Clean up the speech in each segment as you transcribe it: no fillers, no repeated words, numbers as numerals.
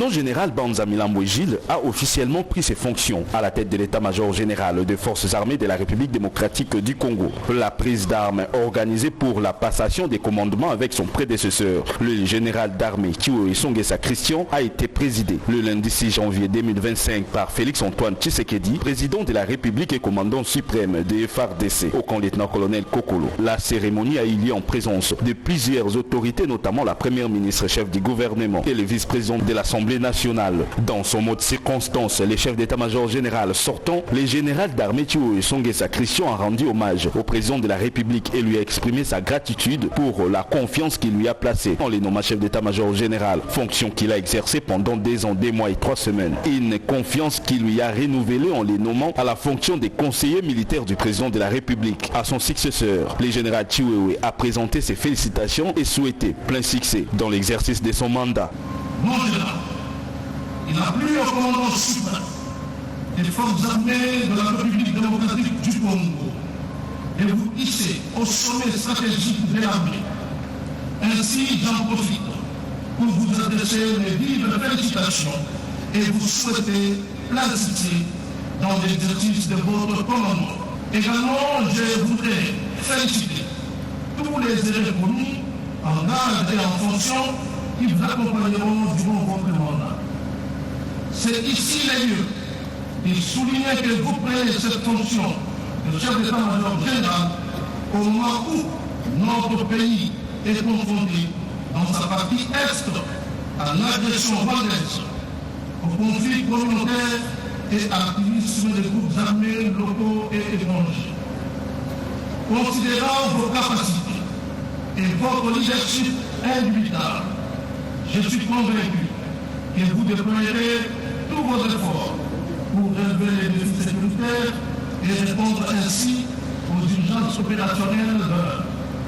commandant général Banza Milambo-Gilles a officiellement pris ses fonctions à la tête de l'état-major général des forces armées de la République démocratique du Congo. La prise d'armes organisée pour la passation des commandements avec son prédécesseur, le général d'armée Chiwewe Songesa Christian, a été présidée le lundi 6 janvier 2025 par Félix-Antoine Tshisekedi, président de la République et commandant suprême des FARDC, au camp lieutenant-colonel Kokolo. La cérémonie a eu lieu en présence de plusieurs autorités, notamment la première ministre chef du gouvernement et le vice-président de l'Assemblée nationale. Dans son mot de circonstance, les chefs d'état-major général sortant, le général d'armée Chiwewe Songesa Christian a rendu hommage au président de la République et lui a exprimé sa gratitude pour la confiance qu'il lui a placée en les nommant chef d'état-major général, fonction qu'il a exercée pendant 2 ans, 2 mois et 3 semaines. Une confiance qu'il lui a renouvelée en les nommant à la fonction des conseillers militaires du président de la République. À son successeur, le général Chiwewe a présenté ses félicitations et souhaité plein succès dans l'exercice de son mandat. Mon général, il a plu au commandant suprême des forces armées de la République démocratique du Congo et vous hissez au sommet stratégique de l'armée. Ainsi, j'en profite pour vous adresser mes vives félicitations et vous souhaiter plein succès dans l'exercice de votre commandement. Également, je voudrais féliciter tous les élèves commis en garde et en fonction qui vous accompagneront durant votre mandat. C'est ici les lieux de souligner que vous prenez cette fonction de chef d'état-major général au moment où notre pays est confronté dans sa partie est à l'agression rwandaise, au conflit communautaire et à l'activisme des groupes armés locaux et étrangers. Considérant vos capacités et votre leadership indubitable, je suis convaincu que vous déployerez tous vos efforts pour relever les défis sécuritaires et répondre ainsi aux urgences opérationnelles de l'heure.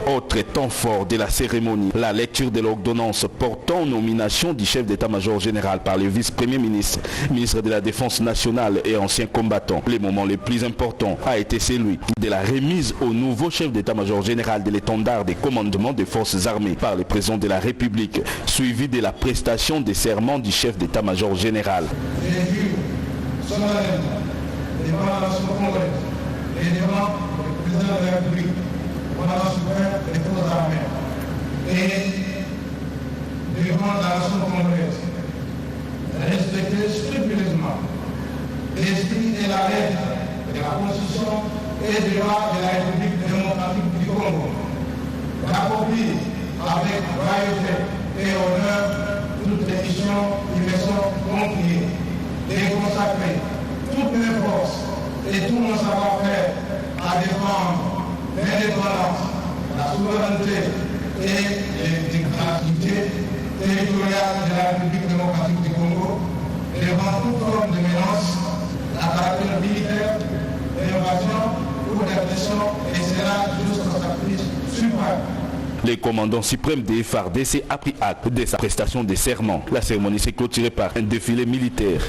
Autre temps fort de la cérémonie, la lecture de l'ordonnance portant nomination du chef d'état-major général par le vice-premier ministre, ministre de la Défense nationale et ancien combattant. Le moment le plus important a été celui de la remise au nouveau chef d'état-major général de l'étendard des commandements des forces armées par le président de la République, suivi de la prestation des serments du chef d'état-major général. J'ai vu solennellement devant la nation congolaise et devant le président de la République, commandant suprême des forces armées et devant la nation congolaise, respecter scrupuleusement l'esprit et la lettre de la Constitution et des lois de la République démocratique du Congo, d'accomplir avec royauté et honneur toutes les missions qui me sont confiées, de consacrer toutes mes forces et tout mon savoir-faire à défendre l'indépendance, la souveraineté et l'intégrité territoriale de la République démocratique du Congo, devant toute forme de menace à caractère militaire, d'invasion ou d'agression, et cela jusqu'au sacrifice suprême. Le commandant suprême des FARDC a pris acte de sa prestation de serment. La cérémonie s'est clôturée par un défilé militaire.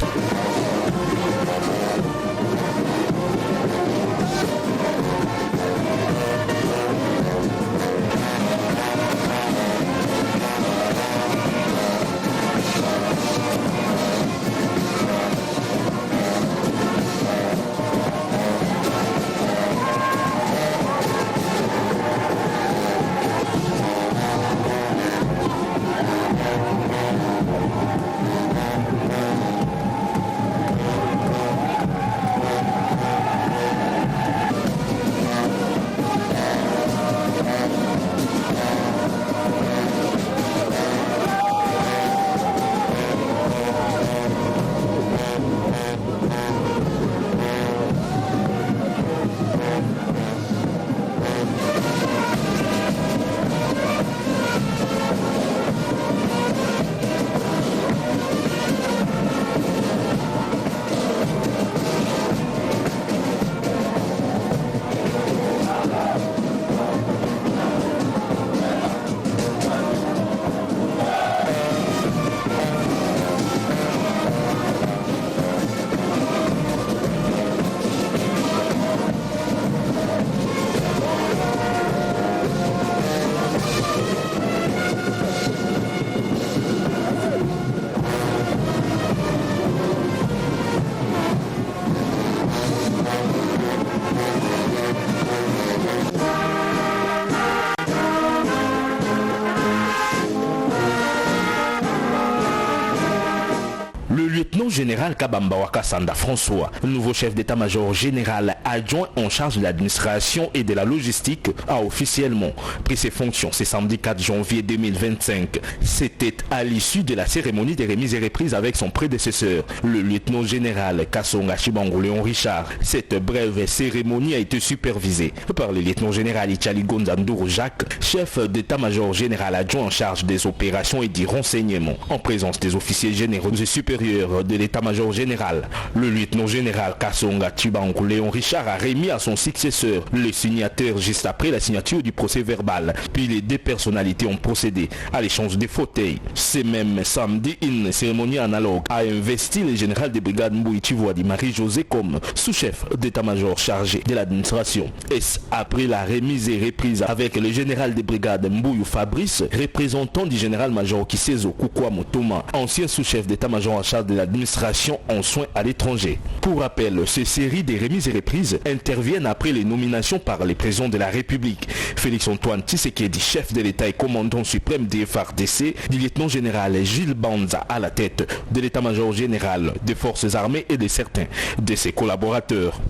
général Kabamba Wakasanda François, nouveau chef d'état-major général adjoint en charge de l'administration et de la logistique, a officiellement pris ses fonctions ce samedi 4 janvier 2025. C'était à l'issue de la cérémonie des remises et reprises avec son prédécesseur, le lieutenant-général Kasonga Chibango Léon Richard. Cette brève cérémonie a été supervisée par le lieutenant-général Ichali Gonzanduro Jacques, chef d'état-major général adjoint en charge des opérations et du renseignement, en présence des officiers généraux et supérieurs de l'état-major général. Le lieutenant-général Kasonga Chibango Léon Richard a remis à son successeur le signateur juste après la signature du procès verbal. Puis les deux personnalités ont procédé à l'échange des fauteuils. C'est même samedi, une cérémonie analogue a investi le général de brigade Mbouy Chivoadi Marie-José comme sous-chef d'état-major chargé de l'administration. Et après la remise et reprise avec le général de brigade Mbouy Fabrice, représentant du général-major Kisezo Kukwamo Thomas, ancien sous-chef d'état-major en charge de l'administration en soins à l'étranger. Pour rappel, ces séries de remises et reprises interviennent après les nominations par les présidents de la République. Félix-Antoine Tshisekedi, chef de l'État et commandant suprême des FARDC, du lieutenant-général Gilles Banza à la tête de l'état-major général des forces armées et de certains de ses collaborateurs.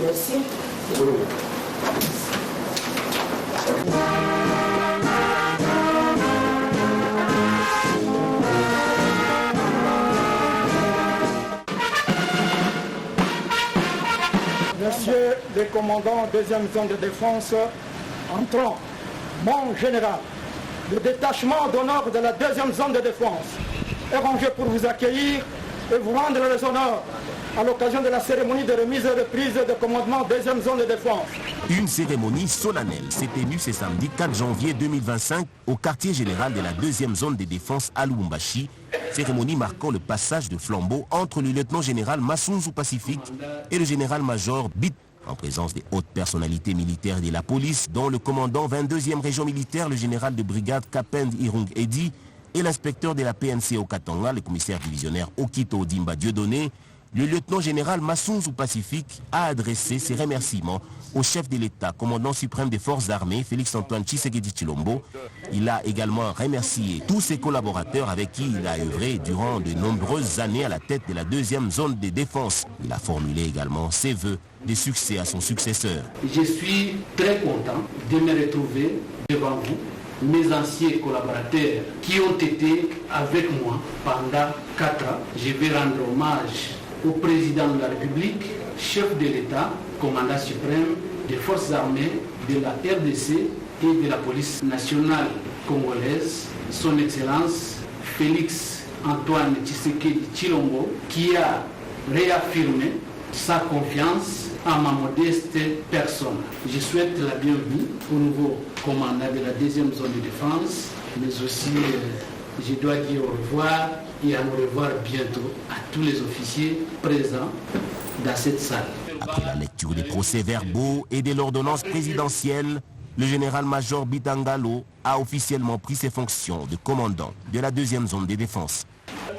Merci. Messieurs les commandants deuxième zone de défense, entrant, mon général, le détachement d'honneur de la deuxième zone de défense est rangé pour vous accueillir et vous rendre les honneurs à l'occasion de la cérémonie de remise et reprise de commandement deuxième zone de défense. Une cérémonie solennelle s'est tenue ce samedi 4 janvier 2025 au quartier général de la deuxième zone de défense à Lubumbashi, cérémonie marquant le passage de flambeau entre le lieutenant-général Massunzu Pacifique et le général-major Bit, en présence des hautes personnalités militaires de la police, dont le commandant 22e région militaire, le général de brigade Kapend Irung Edi, et l'inspecteur de la PNC au Katanga, le commissaire divisionnaire Okito Dimba Dieudonné. Le lieutenant-général Massunzu Pacifique a adressé ses remerciements au chef de l'État, commandant suprême des forces armées, Félix-Antoine Tshisekedi Tshilombo. Il a également remercié tous ses collaborateurs avec qui il a œuvré durant de nombreuses années à la tête de la deuxième zone de défense. Il a formulé également ses vœux de succès à son successeur. Je suis très content de me retrouver devant vous, mes anciens collaborateurs qui ont été avec moi pendant 4 ans. Je vais rendre hommage au président de la République, chef de l'État, commandant suprême des forces armées de la RDC et de la police nationale congolaise, son Excellence Félix-Antoine Tshisekedi Tshilombo, qui a réaffirmé sa confiance en ma modeste personne. Je souhaite la bienvenue au nouveau commandant de la deuxième zone de défense, mais aussi je dois dire au revoir et à nous revoir bientôt à tous les officiers présents dans cette salle. Après la lecture des procès-verbaux et de l'ordonnance présidentielle, le général-major Bitangalo a officiellement pris ses fonctions de commandant de la deuxième zone de défense.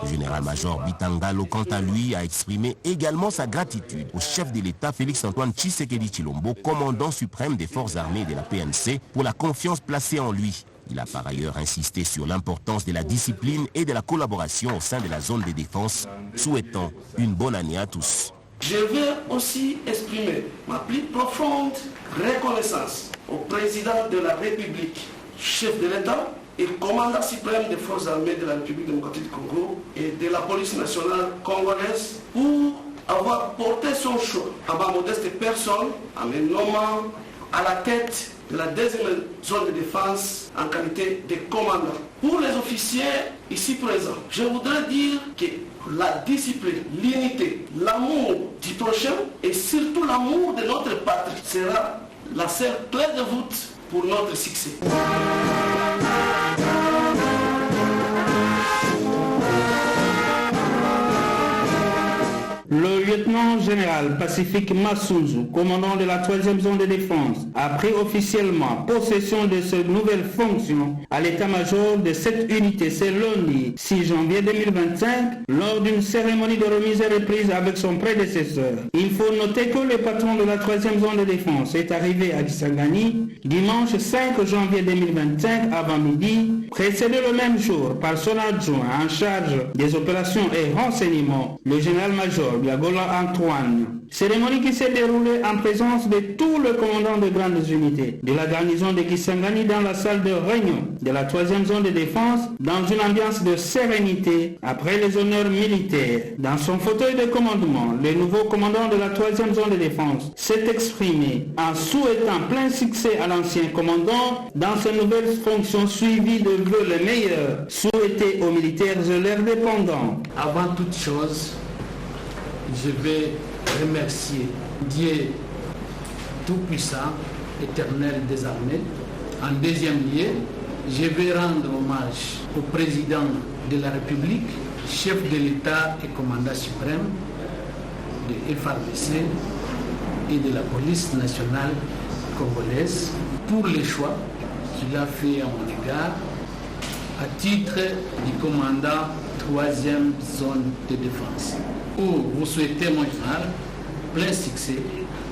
Le général-major Bitangalo, quant à lui, a exprimé également sa gratitude au chef de l'État Félix-Antoine Tshisekedi Tshilombo, commandant suprême des forces armées de la PNC, pour la confiance placée en lui. Il a par ailleurs insisté sur l'importance de la discipline et de la collaboration au sein de la zone de défense, souhaitant une bonne année à tous. Je veux aussi exprimer ma plus profonde reconnaissance au président de la République, chef de l'État et commandant suprême des forces armées de la République démocratique du Congo et de la police nationale congolaise pour avoir porté son choix à ma modeste personne en me nommant à la tête de la deuxième zone de défense en qualité de commandant. Pour les officiers ici présents, je voudrais dire que la discipline, l'unité, l'amour du prochain et surtout l'amour de notre patrie sera la seule clé de voûte pour notre succès. Le lieutenant général Pacifique Massunzu, commandant de la 3e zone de défense, a pris officiellement possession de cette nouvelle fonction à l'état-major de cette unité ce lundi 6 janvier 2025 lors d'une cérémonie de remise et reprise avec son prédécesseur. Il faut noter que le patron de la 3e zone de défense est arrivé à Kisangani dimanche 5 janvier 2025 avant midi, précédé le même jour par son adjoint en charge des opérations et renseignements, le général-major Biagola Antoine. Cérémonie qui s'est déroulée en présence de tous les commandants de grandes unités de la garnison de Kisangani dans la salle de réunion de la 3e zone de défense dans une ambiance de sérénité après les honneurs militaires. Dans son fauteuil de commandement, le nouveau commandant de la 3e zone de défense s'est exprimé en souhaitant plein succès à l'ancien commandant dans ses nouvelles fonctions suivies de vœux les meilleurs souhaités aux militaires et leurs dépendants. Avant toute chose, je vais remercier Dieu Tout-Puissant, éternel des armées. En deuxième lieu, je vais rendre hommage au président de la République, chef de l'État et commandant suprême de FARDC et de la police nationale congolaise pour les choix qu'il a fait à mon égard à titre du commandant 3e zone de défense. Pour vous souhaiter, mon général, plein succès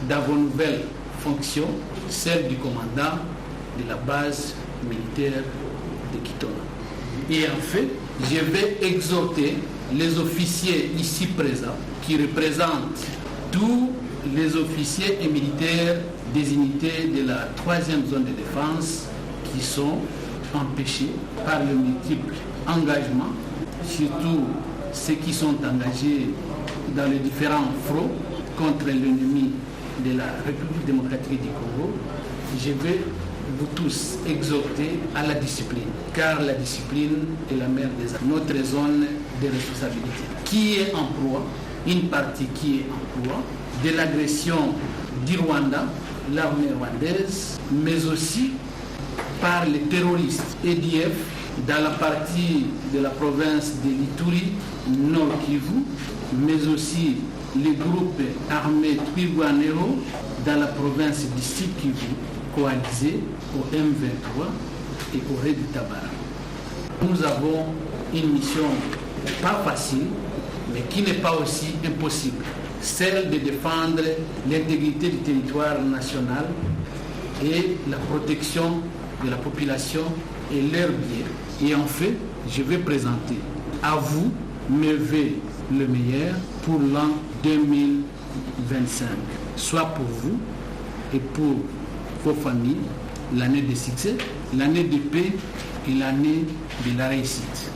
dans vos nouvelles fonctions, celle du commandant de la base militaire de Kitona. Et en fait, je vais exhorter les officiers ici présents qui représentent tous les officiers et militaires des unités de la 3e zone de défense qui sont empêchés par le multiple engagement, surtout ceux qui sont engagés dans les différents fronts contre l'ennemi de la République démocratique du Congo. Je vais vous tous exhorter à la discipline, car la discipline est la mère des armes. Notre zone de responsabilité, qui est en proie, une partie qui est en proie de l'agression du Rwanda, l'armée rwandaise, mais aussi par les terroristes EDF dans la partie de la province de l'Ituri, Nord Kivu, mais aussi les groupes armés Twirwaneho dans la province du Sud Kivu, coalisés au M23 et au Red Tabara. Nous avons une mission pas facile, mais qui n'est pas aussi impossible, celle de défendre l'intégrité du territoire national et la protection de la population et leurs biens. Et en fait, je vais présenter à vous mes vœux le meilleur pour l'an 2025, soit pour vous et pour vos familles, l'année de succès, l'année de paix et l'année de la réussite.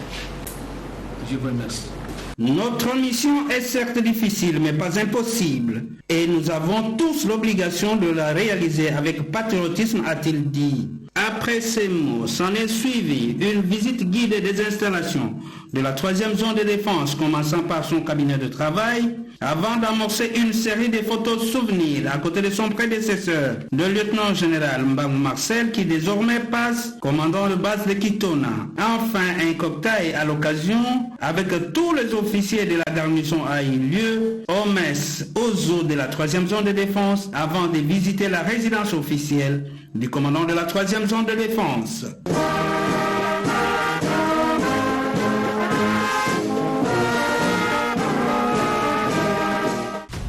Je vous remercie. Notre mission est certes difficile, mais pas impossible. Et nous avons tous l'obligation de la réaliser avec patriotisme, a-t-il dit. Après ces mots, s'en est suivi une visite guidée des installations de la 3e zone de défense, commençant par son cabinet de travail, avant d'amorcer une série de photos souvenirs à côté de son prédécesseur, le lieutenant-général Mbang Marcel, qui désormais passe commandant de base de Kitona. Enfin, un cocktail à l'occasion avec tous les officiers de la garnison a eu lieu au mess aux eaux de la 3e zone de défense avant de visiter la résidence officielle du commandant de la 3e zone de défense.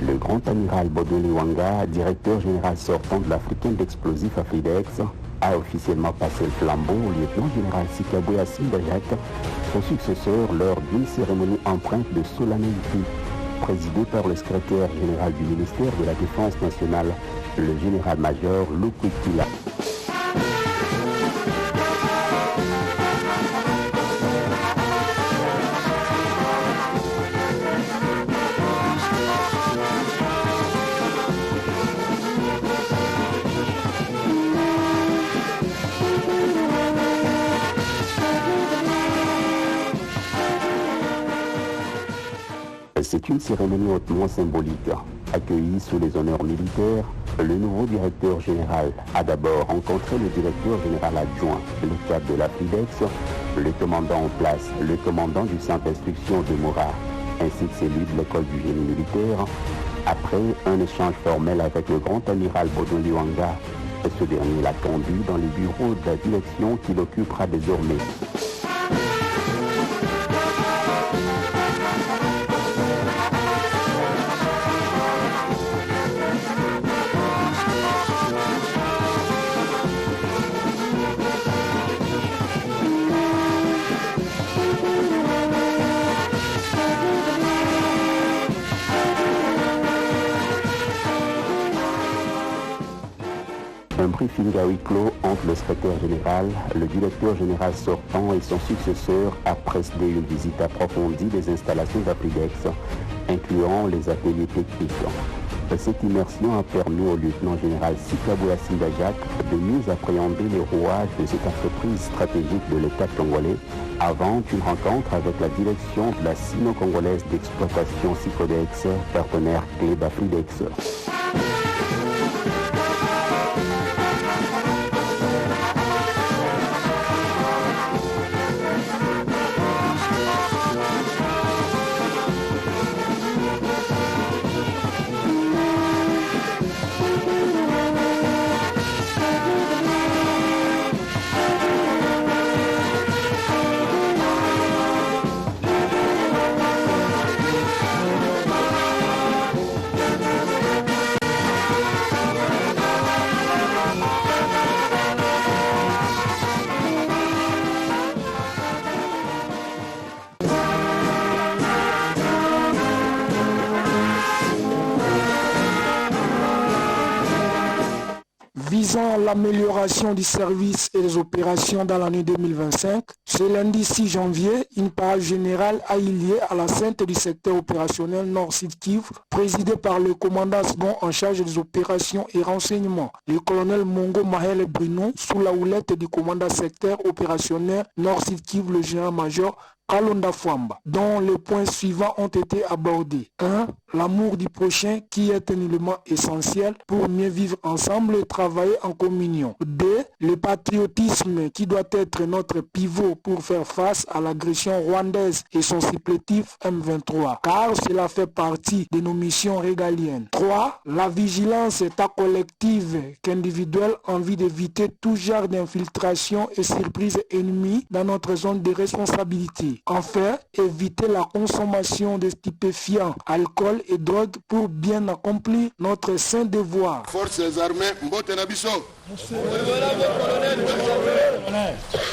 Le grand amiral Baudouin Wanga, directeur général sortant de l'Africaine d'explosifs à FIDEX, a officiellement passé le flambeau au lieutenant général Sikabouya Simberiak, son successeur, lors d'une cérémonie empreinte de solennité, présidée par le secrétaire général du ministère de la Défense nationale, le général-major Lukwikila. C'est une cérémonie hautement symbolique. Accueilli sous les honneurs militaires, le nouveau directeur général a d'abord rencontré le directeur général adjoint, le cadre de la FIDEX, le commandant en place, le commandant du centre d'instruction de Moura, ainsi que celui de l'école du génie militaire, après un échange formel avec le grand amiral Baudouin Luanga. Ce dernier l'a conduit dans les bureaux de la direction qu'il occupera désormais. Un briefing à huis clos entre le secrétaire général, le directeur général sortant et son successeur a précédé une visite approfondie des installations d'Apridex, incluant les ateliers techniques. Cette immersion a permis au lieutenant général Sikabouya Sindajak de mieux appréhender les rouages de cette entreprise stratégique de l'État congolais avant une rencontre avec la direction de la sino-congolaise d'exploitation Sicodex, partenaire clé d'Apridex. Visant l'amélioration du service et des opérations dans l'année 2025, ce lundi 6 janvier, une parade générale a eu lieu à la Sainte du secteur opérationnel Nord-Sud Kivu, présidée par le commandant second en charge des opérations et renseignements, le colonel Mongo Mahele Bruno, sous la houlette du commandant secteur opérationnel Nord-Sud Kivu, le général-major Kalonda Fwamba, dont les points suivants ont été abordés. 1. L'amour du prochain qui est un élément essentiel pour mieux vivre ensemble et travailler en communion. 2. Le patriotisme qui doit être notre pivot pour faire face à l'agression rwandaise et son supplétif M23, car cela fait partie de nos missions régaliennes. 3. La vigilance état collective qu'individuelle en vue d'éviter tout genre d'infiltration et surprise ennemie dans notre zone de responsabilité. Enfin, éviter la consommation de stupéfiants, alcool et drogue pour bien accomplir notre saint devoir. Forces armées, Mbote Nabiso.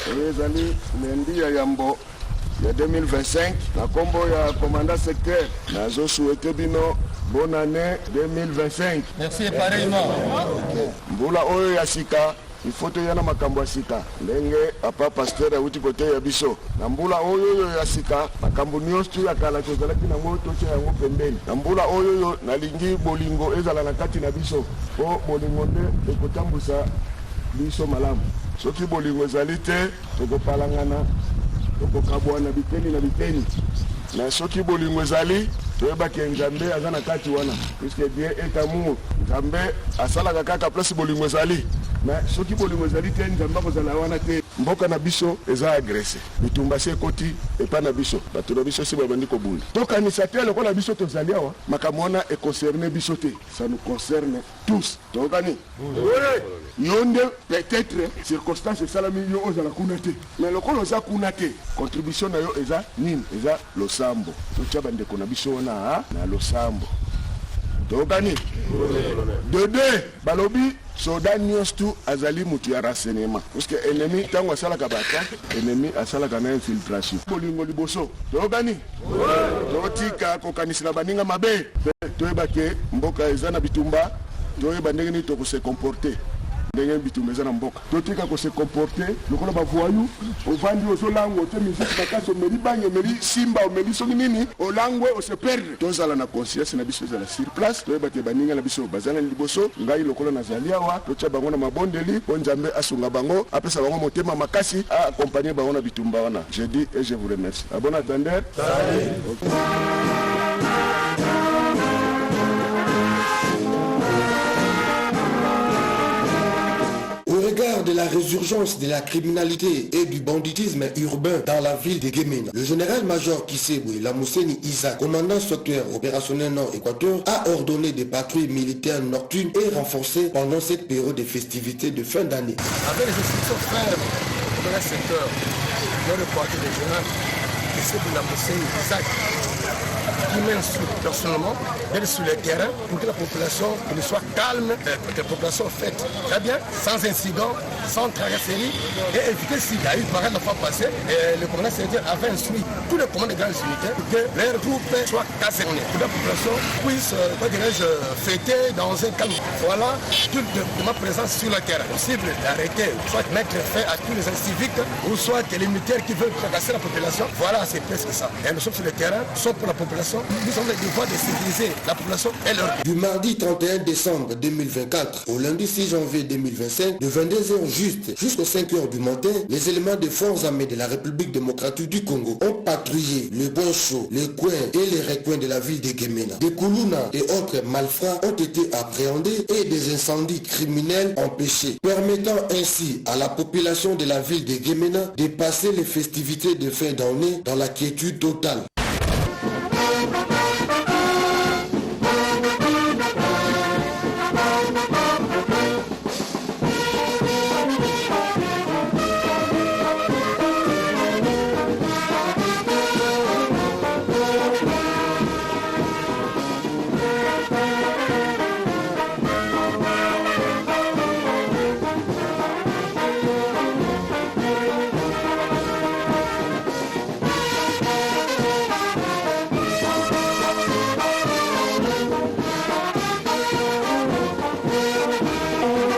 Les amis, lundi à Yambo, il y a 2025, la combo ya commandant secteur, nazo souhaité bino bonne année 2025. Merci pareillement. Mbula oyo ya sika. Il faut te yana makambo ya sika ndenge apa pasteur auti kote ya biso na mbula oyo ya sika makambo nyonso ya kala tozalaki na moto tya yango pembeni na mbula oyo nalingi bolingo ezala na kati na biso po bolingo nde ekotambusa biso malamu soki bolingo ezali te tokopalangana tokokabwana biteni na biteni na soki bolingo ezali toyebaki nzambe aza na kati wana puisque Dieu est amour nzambe asalaka kaka place bolingo ezali mais soki bolingo ezali te nzambe akozala wana te mboka na biso eza agressé bitumba se ekoti epa na biso bato na biso si babandi kobunda tokanisa te lokola biso tozali awa makambo wana econcerne biso te ça nous concerne tous tokani yo nde peut-être circonstance esalami yo ozala kuna te mais lokola oza kuna te contribution na yo eza nini eza losambo totya bandeko na biso wana na losambo tokani dede balobi soda nyonso tu azali mutu ya renseignement parce que ennemi ntango asalaka bata ennemi asalaka na infiltration bolingo liboso tokani totika kokanisi na baninga mabe toyeba ke mboka eza na bitumba toyeba ndenge nini tokose comporter ndenge bitumba eza na mboka totika kose comporter lokola bavoyu ovandi ozolango te misiki bakasi omeli bange omeli simba omeli soki nini olangwe ose perdre tozala na conscience na biso ezala sur place toyeba te baninga na biso bazala liboso ngai lokola nazali awa totya bango na mabondeli mpo nzambe asunga bango apesa bango motema makasi accompagner bango na bitumba wana je dis et je vous remercie a bon attendeur. Au regard de la résolution les urgences de la criminalité et du banditisme urbain dans la ville de Gemena. Le général-major Kisebwe Lamousseni Isa, commandant secteur opérationnel Nord-Équateur, a ordonné des patrouilles militaires nocturnes et renforcées pendant cette période de festivités de fin d'année. Avec les instructions fermes dans le secteur, le reporter régional Kisebwe Lamousseni Isa, qui m'instruit personnellement d'aller sur le terrain pour que la population soit calme, que la population faite très bien, sans incident, sans tracasserie, et éviter s'il y a eu pareil la fois passée, le commandant sénateur avait instruit tous les commandants de grandes unités pour que leur groupe soit caserné, pour que la population puisse, fêter dans un calme. Voilà toute ma présence sur le terrain. Possible d'arrêter, soit mettre fin à tous les inciviques, ou soit les militaires qui veulent tracasser la population. Voilà, c'est presque ça. Et nous sommes sur le terrain, nous sommes pour la population. Nous avons le devoir de sécuriser la population et leur... Du mardi 31 décembre 2024 au lundi 6 janvier 2025, de 22h juste jusqu'aux 5h du matin, les éléments des forces armées de la République démocratique du Congo ont patrouillé le point chaud, les coins et les recoins de la ville de Gemena. Des Koulouna et autres malfrats ont été appréhendés et des incendies criminels empêchés, permettant ainsi à la population de la ville de Gemena de passer les festivités de fin d'année dans la quiétude totale.